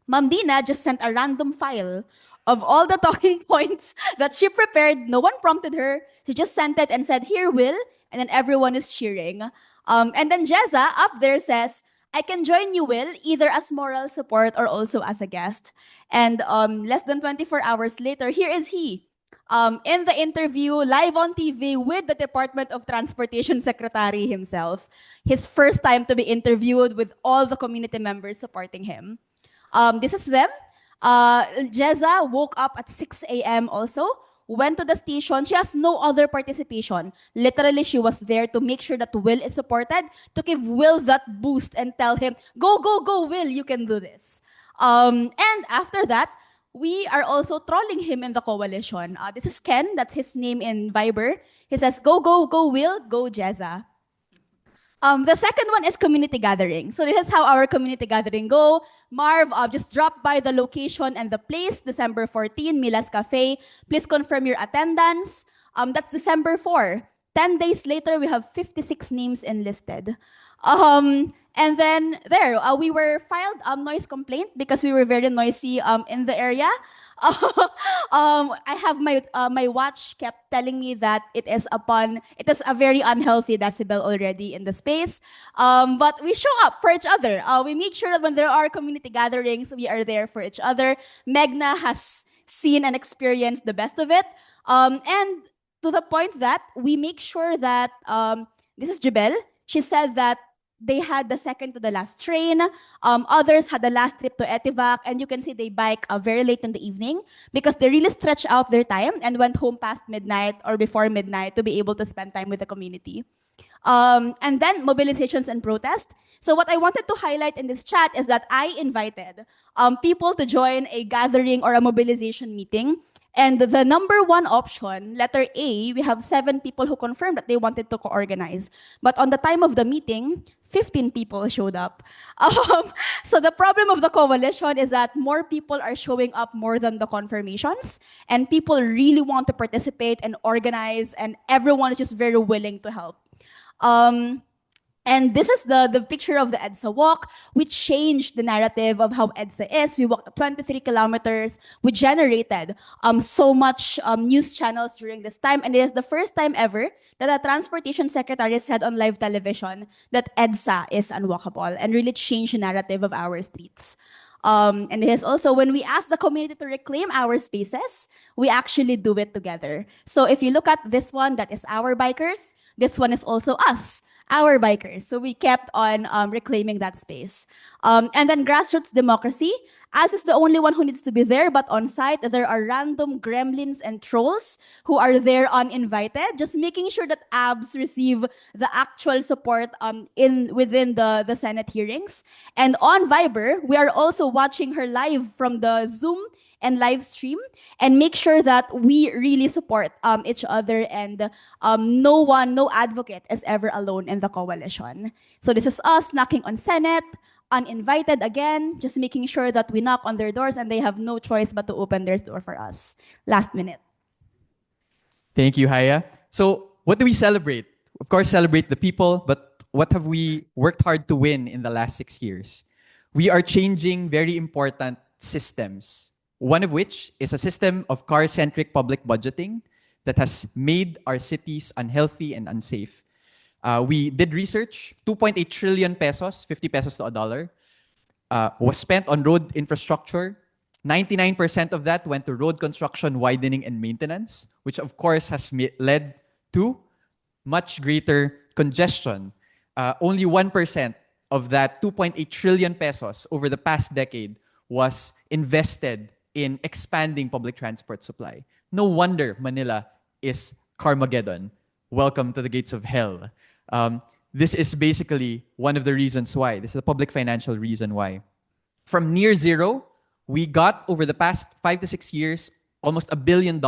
Ma'am Dina just sent a random file of all the talking points that she prepared. No one prompted her. She just sent it and said, here, Will. And then everyone is cheering. And then Jezza up there says, I can join you, Will, either as moral support or also as a guest. And less than 24 hours later, here is he, in the interview, live on TV with the Department of Transportation Secretary himself. His first time to be interviewed with all the community members supporting him. This is them. Jezza woke up at 6 a.m. also, went to the station. She has no other participation. Literally, she was there to make sure that Will is supported, to give Will that boost and tell him, go, go, go, Will, you can do this. And after that, we are also trolling him in the coalition. This is Ken, that's his name in Viber. He says, go, go, go, Will, go, Jezza. The second one is community gathering. So this is how our community gathering go. Marv, just drop by the location and the place, December 14, Milas Cafe. Please confirm your attendance. That's December 4. 10 days later, we have 56 names enlisted. And then there, we were filed noise complaint because we were very noisy in the area. I have my watch kept telling me that it is a very unhealthy decibel already in the space. But we show up for each other. We make sure that when there are community gatherings, we are there for each other. Megna has seen and experienced the best of it. And to the point that we make sure that, this is Jibel, she said that they had the second to the last train. Others had the last trip to Etivac, and you can see they bike very late in the evening because they really stretched out their time and went home past midnight or before midnight to be able to spend time with the community. And then mobilizations and protest. So what I wanted to highlight in this chat is that I invited people to join a gathering or a mobilization meeting. And the number one option, letter A, we have 7 people who confirmed that they wanted to co-organize. But on the time of the meeting, 15 people showed up. So the problem of the coalition is that more people are showing up more than the confirmations, and people really want to participate and organize, and everyone is just very willing to help. And this is the picture of the EDSA walk. We changed the narrative of how EDSA is. We walked 23 kilometers. We generated so much news channels during this time. And it is the first time ever that a transportation secretary said on live television that EDSA is unwalkable and really changed the narrative of our streets. And it is also when we ask the community to reclaim our spaces, we actually do it together. So if you look at this one, that is our bikers. This one is also us, our bikers. So we kept on reclaiming that space. And then grassroots democracy. As is the only one who needs to be there, but on site, there are random gremlins and trolls who are there uninvited, just making sure that ABS receive the actual support within the Senate hearings. And on Viber, we are also watching her live from the Zoom and live stream and make sure that we really support each other, and no advocate is ever alone in the coalition. So this is us knocking on Senate, uninvited again, just making sure that we knock on their doors and they have no choice but to open their door for us. Last minute. Thank you, Haya. So what do we celebrate? Of course, celebrate the people, but what have we worked hard to win in the last 6 years? We are changing very important systems. One of which is a system of car-centric public budgeting that has made our cities unhealthy and unsafe. We did research, 2.8 trillion pesos, 50 pesos to a dollar, was spent on road infrastructure. 99% of that went to road construction, widening, and maintenance, which of course has led to much greater congestion. Only 1% of that 2.8 trillion pesos over the past decade was invested in expanding public transport supply. No wonder Manila is Carmageddon. Welcome to the gates of hell. This is basically one of the reasons why. This is a public financial reason why. From near zero, we got over the past 5 to 6 years almost $1 billion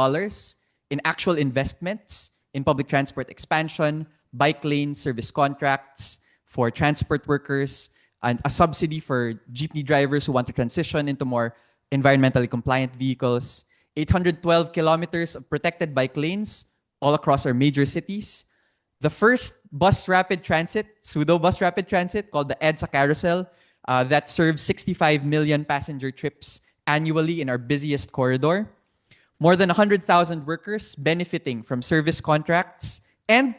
in actual investments in public transport expansion, bike lanes, service contracts for transport workers, and a subsidy for jeepney drivers who want to transition into more environmentally compliant vehicles, 812 kilometers of protected bike lanes all across our major cities. The first bus rapid transit, pseudo bus rapid transit called the EDSA Carousel, that serves 65 million passenger trips annually in our busiest corridor. More than 100,000 workers benefiting from service contracts, and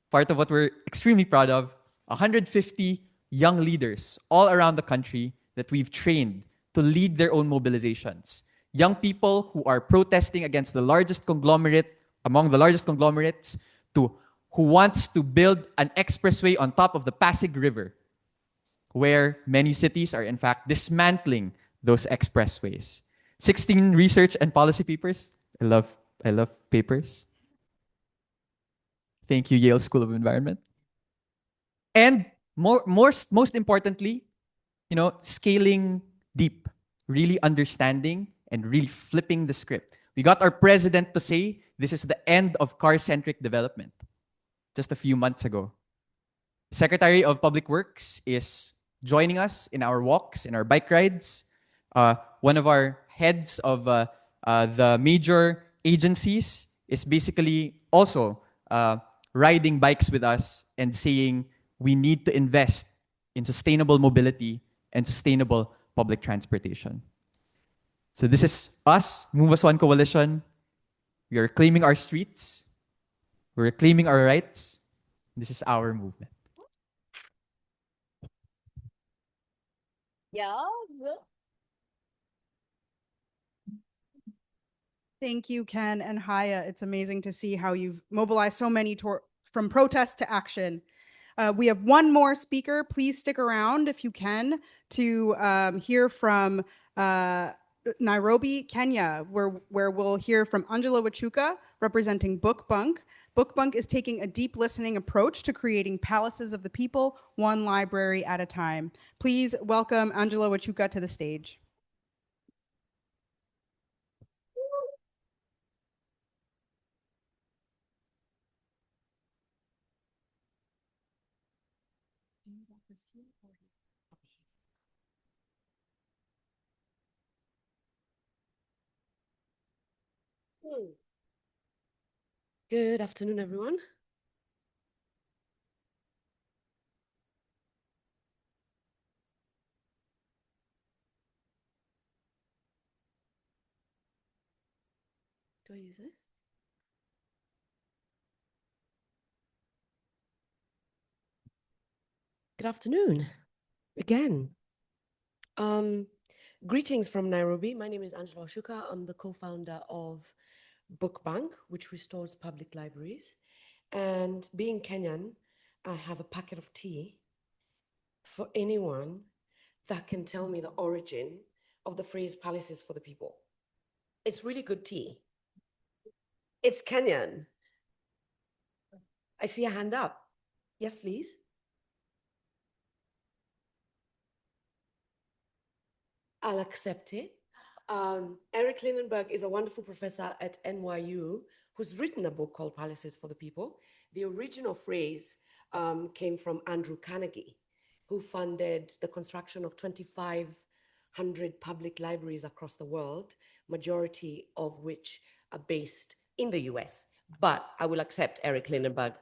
part of what we're extremely proud of, 150 young leaders all around the country that we've trained to lead their own mobilizations. Young people who are protesting against the largest conglomerate, among the largest conglomerates, who wants to build an expressway on top of the Pasig River, where many cities are in fact dismantling those expressways. 16 research and policy papers. I love papers. Thank you, Yale School of Environment. And most importantly, scaling deep, really understanding and really flipping the script. We got our president to say this is the end of car-centric development just a few months ago. Secretary of Public Works is joining us in our walks, in our bike rides. One of our heads of the major agencies is basically also riding bikes with us and saying we need to invest in sustainable mobility and sustainable public transportation. So this is us, Move as One Coalition. We are claiming our streets. We're claiming our rights. This is our movement. Thank you, Ken and Haya. It's amazing to see how you've mobilized so many from protest to action. We have one more speaker. Please stick around if you can to hear from Nairobi, Kenya, where we'll hear from Angela Wachuka representing BookBunk. BookBunk is taking a deep listening approach to creating palaces of the people, one library at a time. Please welcome Angela Wachuka to the stage. Good afternoon, everyone. Do I use this? Good afternoon again. Greetings from Nairobi. My name is Angela Oshuka. I'm the co-founder of BookBank, which restores public libraries. And being Kenyan, I have a packet of tea for anyone that can tell me the origin of the phrase palaces for the people. It's really good tea. It's Kenyan. I see a hand up. Yes, please. I'll accept it. Eric Lindenberg is a wonderful professor at NYU who's written a book called Palaces for the People. The original phrase came from Andrew Carnegie, who funded the construction of 2,500 public libraries across the world, majority of which are based in the US. But I will accept Eric Lindenberg.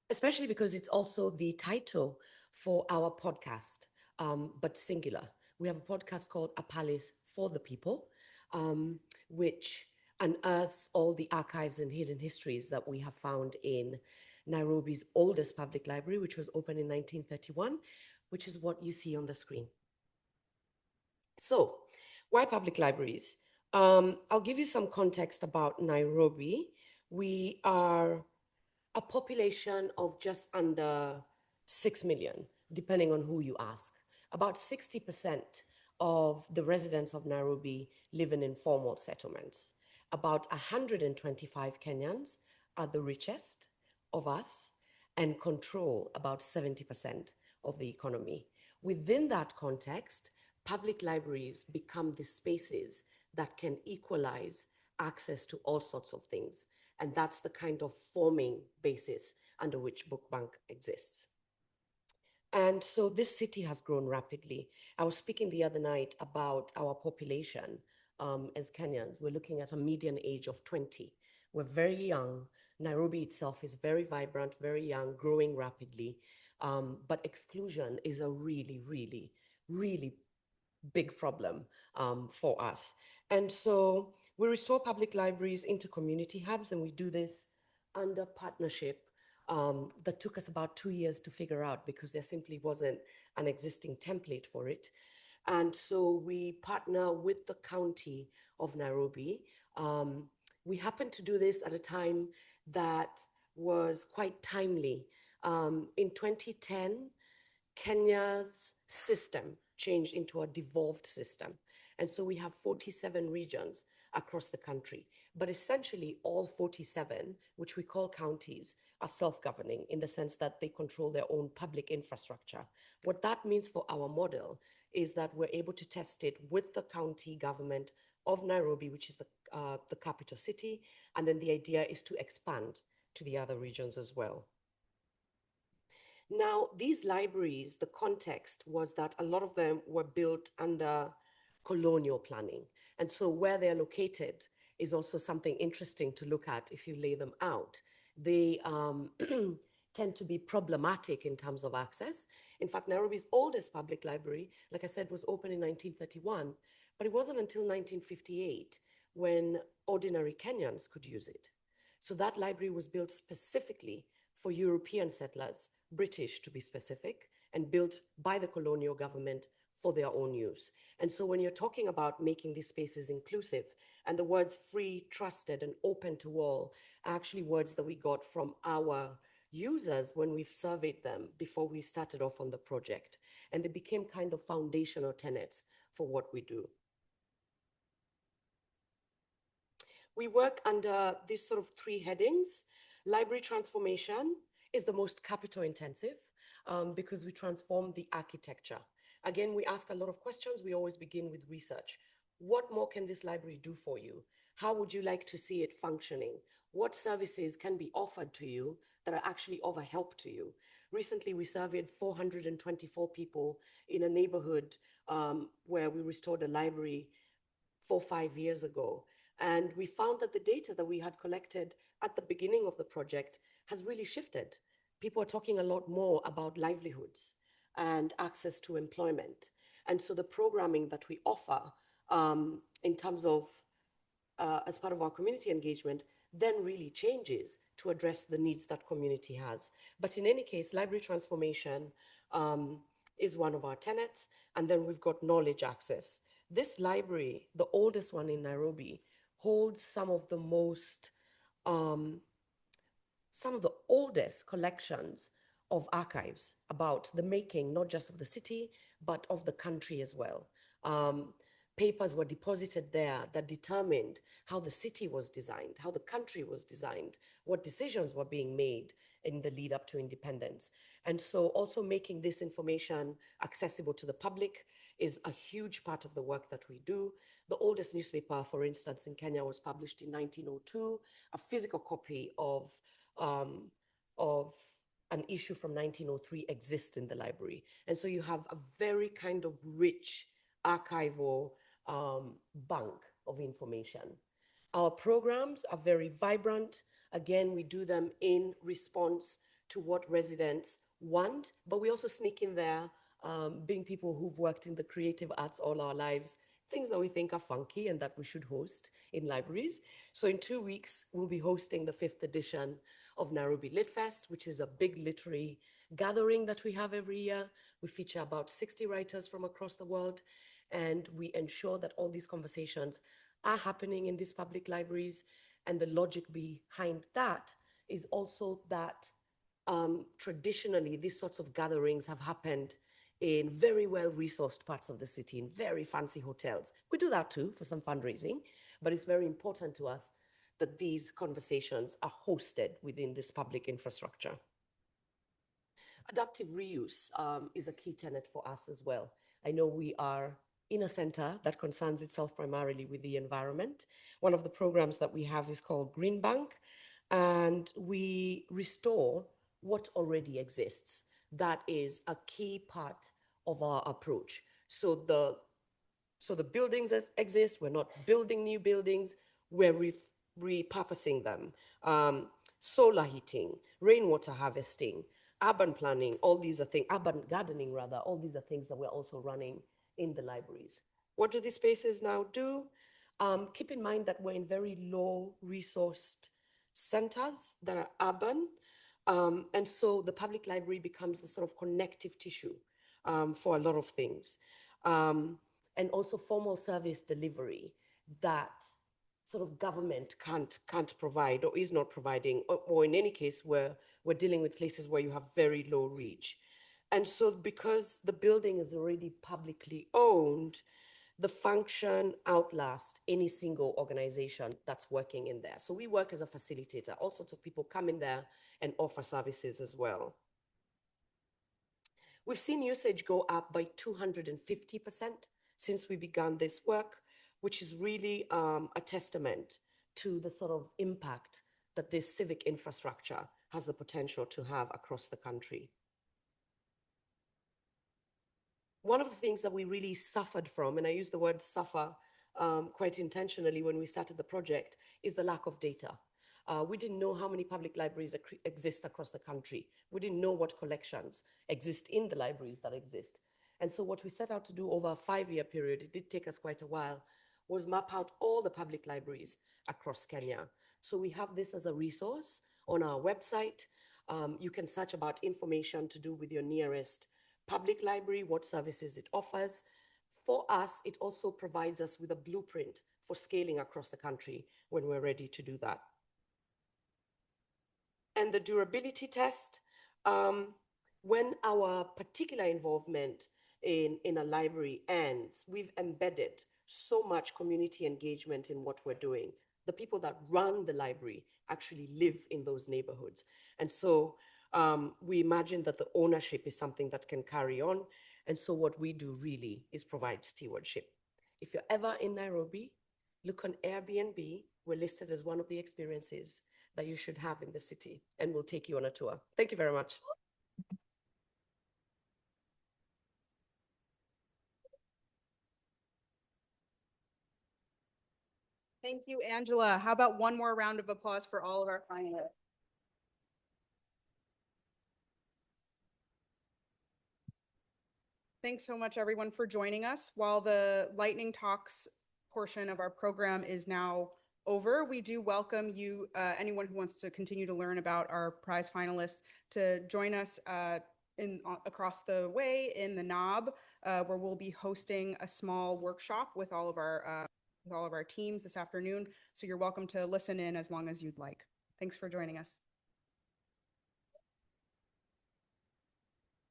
Especially because it's also the title for our podcast, but singular. We have a podcast called A Palace for the People, which unearths all the archives and hidden histories that we have found in Nairobi's oldest public library, which was opened in 1931, which is what you see on the screen. So, why public libraries? I'll give you some context about Nairobi. We are a population of just under 6 million, depending on who you ask. About 60% of the residents of Nairobi live in informal settlements. About 125 Kenyans are the richest of us and control about 70% of the economy. Within that context, public libraries become the spaces that can equalize access to all sorts of things. And that's the kind of forming basis under which BookBank exists. And so this city has grown rapidly. I was speaking the other night about our population as Kenyans. We're looking at a median age of 20. We're very young. Nairobi itself is very vibrant, very young, growing rapidly. But exclusion is a really, really, really big problem for us. And so we restore public libraries into community hubs, and we do this under partnership that took us about 2 years to figure out because there simply wasn't an existing template for it. And so we partner with the county of Nairobi. We happened to do this at a time that was quite timely. In 2010, Kenya's system changed into a devolved system. And so we have 47 regions across the country. But essentially, all 47, which we call counties, are self-governing in the sense that they control their own public infrastructure. What that means for our model is that we're able to test it with the county government of Nairobi, which is the capital city, And then the idea is to expand to the other regions as well. Now, these libraries, the context was that a lot of them were built under colonial planning. And so where they're located is also something interesting to look at if you lay them out. They tend to be problematic in terms of access. In fact, Nairobi's oldest public library, like I said, was opened in 1931, but it wasn't until 1958 when ordinary Kenyans could use it. So that library was built specifically for European settlers, British to be specific, and built by the colonial government for their own use. And so when you're talking about making these spaces inclusive, and the words free, trusted, and open to all are actually words that we got from our users when we've surveyed them before we started off on the project. And they became kind of foundational tenets for what we do. We work under these sort of three headings. Library transformation is the most capital intensive because we transform the architecture. Again, we ask a lot of questions. We always begin with research. What more can this library do for you? How would you like to see it functioning? What services can be offered to you that are actually of a help to you? Recently, we surveyed 424 people in a neighborhood where we restored a library 4 or 5 years ago. And we found that the data that we had collected at the beginning of the project has really shifted. People are talking a lot more about livelihoods and access to employment. And so the programming that we offer in terms of, as part of our community engagement, then really changes to address the needs that community has. But in any case, library transformation is one of our tenets. And then we've got knowledge access. This library, the oldest one in Nairobi, holds some of the oldest collections of archives about the making, not just of the city, but of the country as well. Papers were deposited there that determined how the city was designed, how the country was designed, what decisions were being made in the lead up to independence. And so also making this information accessible to the public is a huge part of the work that we do. The oldest newspaper, for instance, in Kenya was published in 1902. A physical copy of an issue from 1903 exists in the library. And so you have a very kind of rich archival bank of information. Our programs are very vibrant. Again, we do them in response to what residents want, but we also sneak in there, being people who've worked in the creative arts all our lives, things that we think are funky and that we should host in libraries. So in 2 weeks, we'll be hosting the 5th edition of Nairobi Lit Fest, which is a big literary gathering that we have every year. We feature about 60 writers from across the world, and we ensure that all these conversations are happening in these public libraries. And the logic behind that is also that traditionally, these sorts of gatherings have happened in very well-resourced parts of the city, in very fancy hotels. We do that too for some fundraising, but it's very important to us that these conversations are hosted within this public infrastructure. Adaptive reuse is a key tenet for us as well. I know we are in a center that concerns itself primarily with the environment. One of the programs that we have is called Green Bank, and we restore what already exists. That is a key part of our approach. So the buildings exist, we're not building new buildings, we're repurposing them. Solar heating, rainwater harvesting, urban planning, all these are things, urban gardening rather, all these are things that we're also running in the libraries. What do these spaces now do? Keep in mind that we're in very low resourced centers that are urban. And so the public library becomes a sort of connective tissue for a lot of things. And also formal service delivery that sort of government can't provide or is not providing, or in any case where we're dealing with places where you have very low reach. And so because the building is already publicly owned, the function outlasts any single organization that's working in there. So we work as a facilitator. All sorts of people come in there and offer services as well. We've seen usage go up by 250% since we began this work, which is really a testament to the sort of impact that this civic infrastructure has the potential to have across the country. One of the things that we really suffered from, and I use the word suffer quite intentionally when we started the project, is the lack of data. We didn't know how many public libraries exist across the country. We didn't know what collections exist in the libraries that exist. And so what we set out to do over a 5-year period, it did take us quite a while, was map out all the public libraries across Kenya. So we have this as a resource on our website. You can search about information to do with your nearest public library, what services it offers. For us, it also provides us with a blueprint for scaling across the country when we're ready to do that. And the durability test, when our particular involvement in a library ends, we've embedded so much community engagement in what we're doing. The people that run the library actually live in those neighborhoods. And so we imagine that the ownership is something that can carry on. And so what we do really is provide stewardship. If you're ever in Nairobi, look on Airbnb. We're listed as one of the experiences that you should have in the city, and we'll take you on a tour. Thank you very much. Thank you, Angela. How about one more round of applause for all of our finalists? Thanks so much, everyone, for joining us. While the lightning talks portion of our program is now over, we do welcome you, anyone who wants to continue to learn about our prize finalists, to join us across the way in the Knob, where we'll be hosting a small workshop with all of our teams this afternoon. So you're welcome to listen in as long as you'd like. Thanks for joining us.